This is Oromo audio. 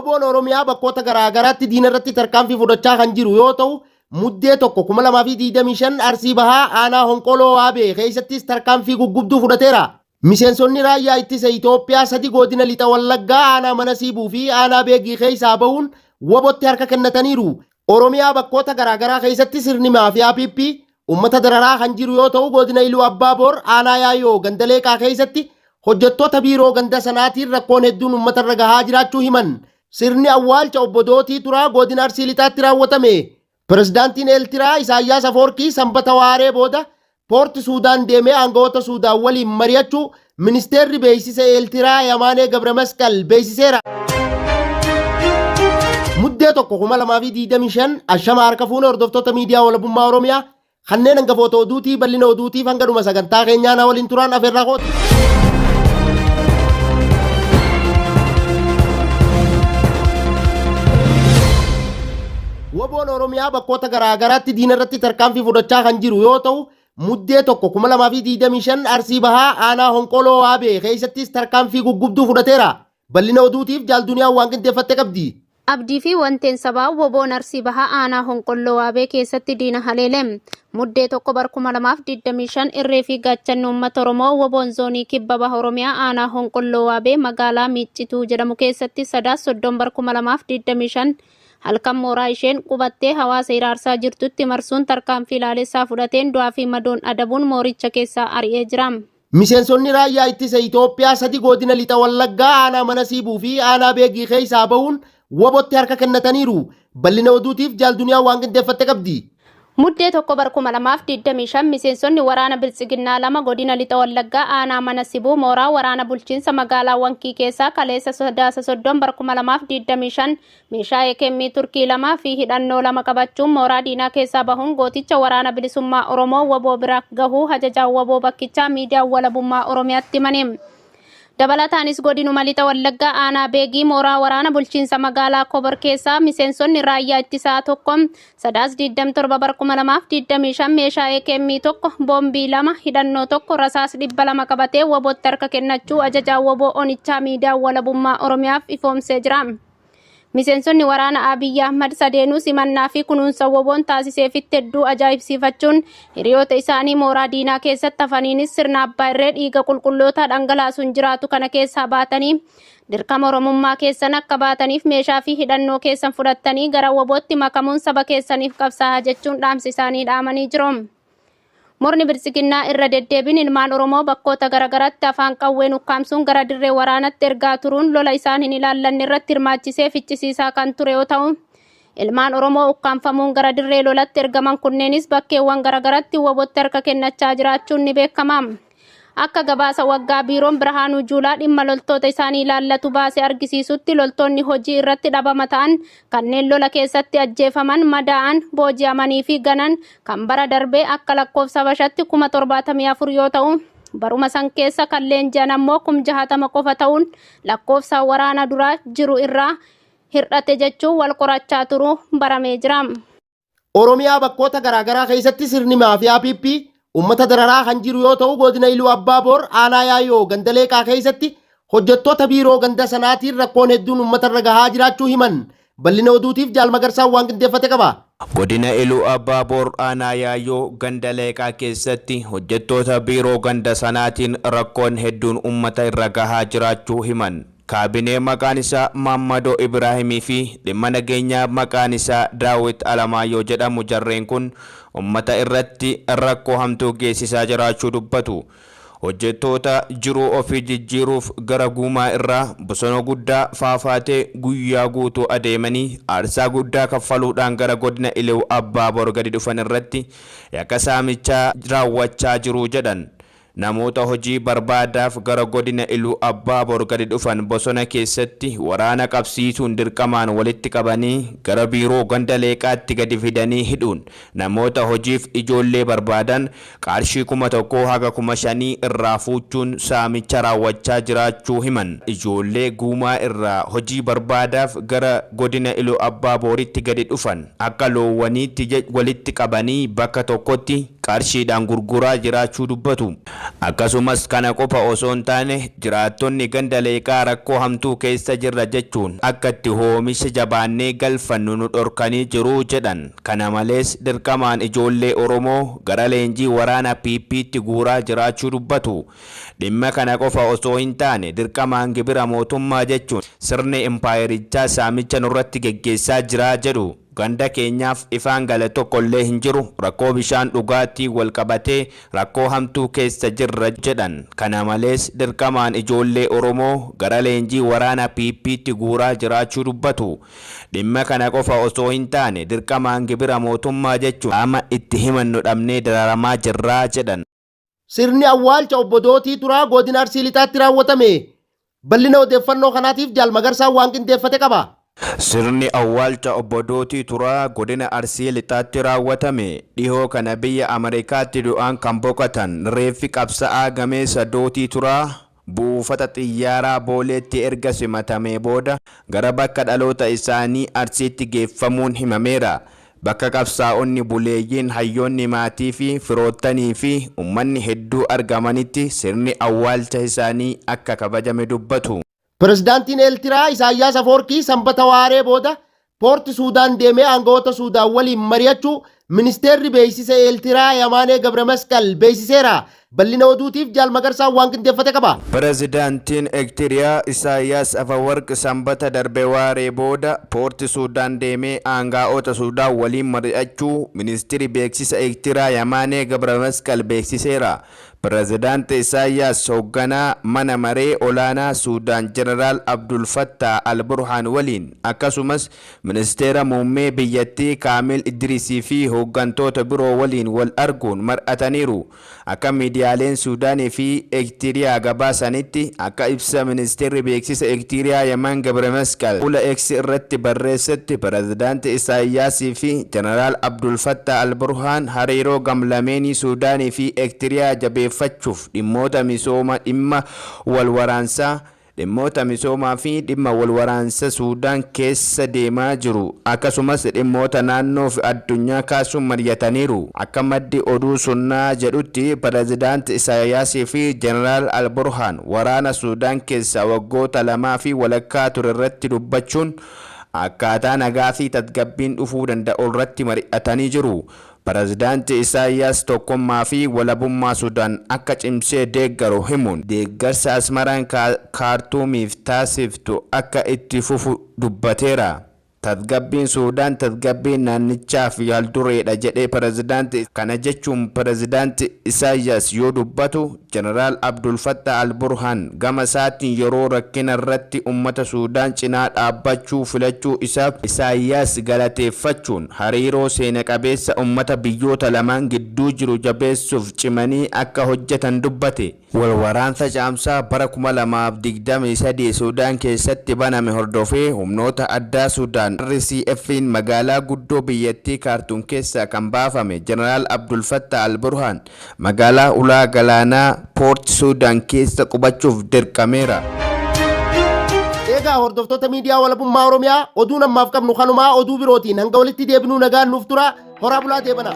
Woboon Oromiyaa bakkoota garaagaraatti diina irratti tarkaanfii fudhachaa kan jiru yoo ta'u, muddee tokko 2025 Arsii Bahaa aanaa Honqoloo Waabee keessattis tarkaanfii guggubduu fudhateera. Miseensonni raayyaa ittisa Itoophiyaa 3 godina lixa Wallaggaa aanaa Mana Siibuu fi aanaa Beegii keessaa bahuun wobotti harka kennataniiru. Oromiyaa bakkoota garaagaraa keessatti sirni maafiyaa piippii ummata dararaa kan jiru yoo ta'u, godina Iluu Abbaaboor aanaa Yaayoo Gandaleeqaa keessatti hojjettoota biiroo ganda sanaatiin rakkoon hedduun ummata irra gahaa jiraachuu himan. Sirni awwaalcha obbo Dootii Turaa godina Arsii Lixaatti raawwatame. Pirezidaantiin Eertiraa Isaayyaas Afoorqii sanbata waaree booda poorti Suudaan deemee aangawoota Suudaan waliin mari'achuu ministeerri beeksisa Eertiraa Yamaanee Gabramasqal beeksiseera. Muddee tokko 2025 ashama harka fuune hordoftoota miidiyaa walabummaa Oromiyaa kanneen hangafoota oduutii bal'ina oduutiif hanga dhuma sagantaa keenyaa waliin turan afeerraa kooti. Woboon Oromiyaa bakkoota garaagaraatti diina irratti tarkaanfii fudhachaa kan jiru yoo ta'u, muddee tokko 2025 Arsii Bahaa aanaa Honqoloo Waabee keessattis tarkaanfii guggubduu fudhateera. Bal'ina oduutiif Jaalduniyaan waan qindeeffatte qabdi. Abdii fi wanteen sabaa woboon Arsii Bahaa aanaa Honqoloo Waabee keessatti diina haleelem. Muddee tokko bar 2025 irree fi gaachanni uummata Oromoo woboon zoonii kibba baha Oromiyaa aanaa Honqoloo Waabee magaalaa Miiccituu jedhamu keessatti sadaas 30 bar 2025 halkan mooraa isheen qubattee hawaasa iraarsaa jirtutti marsuun tarkaanfii ilaalessaa fudhateen du'aa fi madoon adabuun mooricha keessaa ari'ee jira. Miseensonni raayyaa ittisa Itoophiyaa 3 godina lixa Wallaggaa aanaa Mana Siibuu fi aanaa Beegii keessaa bahuun wobotti harka kennataniiru. Bal'ina oduutiif Jaalduniyaan waan qindeeffatte qabdi. Muddee tokko bar 2025 miseensonni waraana Biltsiginnaa 2 godina lixa Wallaggaa aanaa Mana Siibuu mooraa waraana bulchiinsa magaalaa Wankii keessaa kaleessa sadaasa 30 bar 2025 meeshaa eekemmii Turkii 2 fi hidhannoo 2 qabachuun mooraa diinaa keessaa bahuun gooticha waraana bilisummaa Oromoo woboo bira gahuu ajajaa woboo bakkichaa miidiyaa walabummaa Oromiyaatti himaniiru. Dabalataanis godinuma lixa Wallaggaa aanaa Beegii mooraa waraana bulchiinsa magaalaa Kobor keessaa miseensonni raayyaa ittisaa tokko sadaas 27 bar 2025 meeshaa eekemmii tokko boombii 2 hidhannoo tokko rasaas 200 qabatee wobootti harka kennachuu ajajaa woboo onichaa miidiyaa walabummaa Oromiyaaf ifoomsee jira. Miseensonni waraana Abiyyi Ahmad sadeenuu simannaa fi kunuunsa woboon taasiseefitti hedduu ajaa'ibsiifachuun hiriyoota isaanii mooraa diinaa keessatti hafaniinis sirna abbaa irree dhiiga qulqulloota dhangalaasuun jiraatu kana keessaa baatanii dirqama Oromummaa keessan akka baataniif meeshaa fi hidhannoo keessan fudhattanii gara wobootti makamuun saba keessaniif qabsaa'aa jechuun dhaamsa isaanii dhaamanii jiru. Morni Biltsiginnaa irra deddeebiin ilmaan Oromoo bakkoota garaagaraatti afaan qawween ukkaamsuun gara dirree waraanatti ergaa turuun lola isaan hin ilaallanne irratti hirmaachisee fichisiisaa kan ture yoo ta'u, ilmaan Oromoo ukkaamfamuun gara dirree lolatti ergaman kunneenis bakkeewwan garaagaraatti wobootti harka kennachaa jiraachuun ni beekama. Akka gabaasa waggaa biiroon Birhaanuu Juulaa dhimma loltoota isaanii ilaallatu baase argisiisutti loltoonni hojii irratti dhabama ta'an kanneen lola keessatti ajjeefaman madaa'an booji'amanii fi ganan kan bara darbee akka lakkoofsa Habashaatti 74 yoo ta'u, baruma san keessa kan leenji'an ammoo 60 qofa ta'uun lakkoofsa waraana duraa jiru irraa hir'ate jechuun wal qorachaa turuu baramee jira. Oromiyaa bakkoota garaagaraa keessatti sirni maafiyaa piippii ummata dararaa kan jiru yoo ta'u, godina Iluu Abbaaboor aanaa Yaayoo Gandaleeqaa keessatti hojjettoota biiroo ganda sanaatiin rakkoon hedduun ummata irra gahaa jiraachuu himan. Bal'ina oduutiif Jaalmagarsaan waan qindeeffate qaba. Godina Iluu Abbaaboor aanaa Yaayoo Gandaleeqaa keessatti hojjettoota biiroo ganda sanaatiin rakkoon hedduun ummata irra gahaa jiraachuu himan. Kaabinee maqaan isaa Maammadoo Ibraahimii fi dhimma nageenyaa maqaan isaa Daawit Alamaayyoo jedhamu jarreen kun ummata irratti rakkoo hamtuu geessisaa jiraachuu dubbatu. Hojjettoota jiruu ofii jijjiiruuf gara guumaa irraa bosona guddaa faafaatee guyyaa guutuu adeemanii aarsaa guddaa kaffaluudhaan gara godina Iluu Abbaaboor gadi dhufan irratti yakka saamichaa raawwachaa jiru jedhan. Namoota hojii barbaadaaf gara godina Iluu Abbaaboor gadi dhufan bosona keessatti waraana qabsiisuun dirqamaan walitti qabanii gara biiroo Gandaleeqaatti gadi fidanii hidhuun namoota hojiif ijoollee barbaadan qarshii 1,000 haga 5,000 irraa fuuchuun saamicha raawwachaa jiraachuu himan. Ijoollee guumaa irraa hojii barbaadaaf gara godina Iluu Abbaabooritti gadi dhufan akka loowwaniitti walitti qabanii bakka tokkotti qarshiidhaan gurguraa jiraachuu dubbatu. Akkasumas kana qofa osoo hin taane jiraattonni ganda leeqaa rakkoo hamtuu keessa jirra jechuun akka itti oomisha jabaannee galfannu nu dhorkanii jiru jedhan. Kana malees dirqamaan ijoollee Oromoo gara leenjii waraana PP'tti guuraa jiraachuu dubbatu. Dhimma kana qofa osoo hin taane dirqamaan gibira mootummaa jechuun sirni impaayerichaa saamicha nurratti geggeessaa jira jedhu. Ganda keenyaaf ifaan gale tokkollee hin jiru, rakkoo bishaan dhugaatii wal qabatee rakkoo hamtuu keessa jirra jedhan. Kana malees dirqamaan ijoollee Oromoo gara leenjii waraana PP'tti guuraa jiraachuu dubbatu. Dhimma kana qofa osoo hin taane dirqamaan gibira mootummaa jechuun qaama itti himannu dhabnee dararamaa jirraa jedhan. Sirni awwaalcha obbo Dootii Turaa godina Arsii Lixaatti raawwatame. Bal'ina odeeffannoo kanaatiif Jaal Magarsaan waan qindeeffate qaba. Sirni awwaalcha obbo Dootii Turaa godina Arsii Lixaatti raawwatame. Dhihoo kana biyya Ameerikaatti du'aan kan boqotan reeffi qabsa'aa gameessa Dootii Turaa buufata xiyyaaraa Booleetti erga simatamee booda gara bakka dhaloota isaanii Arsiitti geeffamuun himameera. Bakka qabsaa'onni buleeyyiin hayyoonni maatii fi firoottanii fi uummanni hedduu argamanitti sirni awwaalcha isaanii akka kabajame dubbatu. Pirezidaantiin Eertiraa Isaayyaas Afoorkii sanbata waaree booda poorti Suudaan deemee aangawoota Suudaan waliin mari'achuu ministeerri beeksisa Eertiraa Yamaanee Gabremasqal beeksiseera. Bal'ina oduutiif Jaal Magarsaan waan qindeeffate qaba. Pirezidaantiin Eertiraa Isaayyaas Afawarqi sanbata darbe waaree booda poorti Suudaan deemee aangawoota Suudaan waliin mari'achuu ministeerri beeksisa Eertiraa Yamaanee Gabremasqal beeksiseera. Pirezidaanti Isaayyaas hoogganaa mana maree olaanaa Suudaan Jeneraal Abdul Fattah Al-Burhaan waliin akkasumas ministeera muummee biyyattii Kaamil Idrisii fi hooggantoota biroo waliin wal arguun mari'ataniiru. Akka miidiyaaleen Suudaanii fi Eertiraa gabaasanitti akka ibsa ministeerri beeksisa Eertiraa Yamaan Gabremasqal fuula X irratti barreessetti pirezidaanti Isaayyaasii fi Jeneraal Abdul Fattah Al-Burhaan hariiroo gamlameenii Suudaanii fi Eertiraa jabeeffachuuf dhimmoota misoomaa fi dhimma walwaraansa Suudaan keessa deemaa jiru akkasumas dhimmoota naannoo fi addunyaa kaasuun mari'ataniiru. Akka maddi oduu sunnaa jedhutti pirezidaanti Isaayyaasii fi Jeneraal Al-Burhaan waraana Suudaan keessa waggoota 2 fi walakkaa ture irratti dubbachuun akkaataa nagaa fi tasgabbiin dhufuu danda'u irratti mari'atanii jiru. Pirezidaanti Isaayyaas tokkummaa fi walabummaa Suudaan akka cimsee deeggaru himuun deeggarsa Asmaraan Kaartuumiif taasiftu akka itti fufu dubbateera. Tasgabbiin Suudaan tasgabbiin naannichaaf yaaldureedha jedhee pirezidaanti. Kana jechuun pirezidaanti Isaayyaas yoo dubbatu Jeneraal Abdul Fattah Al-Burhaan gama isaatiin yeroo rakkina irratti uummata Suudaan cinaa dhaabbachuu filachuu isaaf Isaayyaas galateeffachuun hariiroo seena qabeessa uummata biyyoota lamaan gidduu jiru jabeessuuf cimanii akka hojjetan dubbate. Walwaraansa caamsaa bara 2023 Suudaan keessatti baname hordofee humnoota addaa Suudaan RCF'n magaalaa guddoo biyyattii Kaartuum keessaa kan baafame Jeneraal Abdul Fattah Al-Burhaan magaalaa ulaa galaanaa Poort Suudaan keessa qubachuuf dirqameera. Egaa hordoftoota miidiyaa walabummaa Oromiyaa oduun ammaaf qabnu kanumaa oduu birootiin hanga walitti deebinuu nagaan nuuf tura. Horaa bulaa deebana.